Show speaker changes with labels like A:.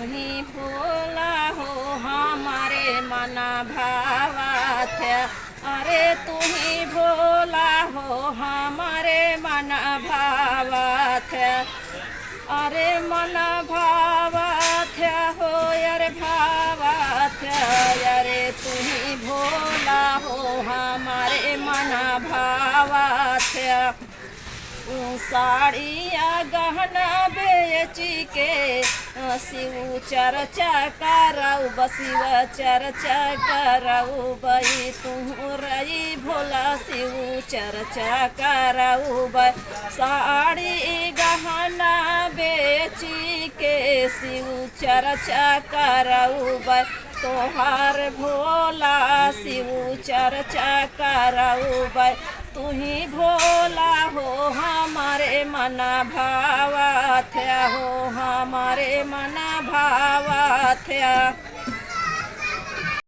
A: ही भोला हो हमारे मना भावत है। अरे तू ही भोला हो हमारे मना भावत है। अरे मना भावत है हो यार भावत है। अरे तू ही भोला हो हमारे मना भावत है। साड़िया गहना बेची के शिव चर्चा करऊ बशिव चर्चा करऊ बई तू रही भोला शिव चर्चा करऊ बई। साड़ी गहना बेची के शिव चर्चा करऊ बई तोहार भोला शिव चर्चा करऊ बई। तू ही भोला हो हमारे मना भावत हो हमारे मना भावत।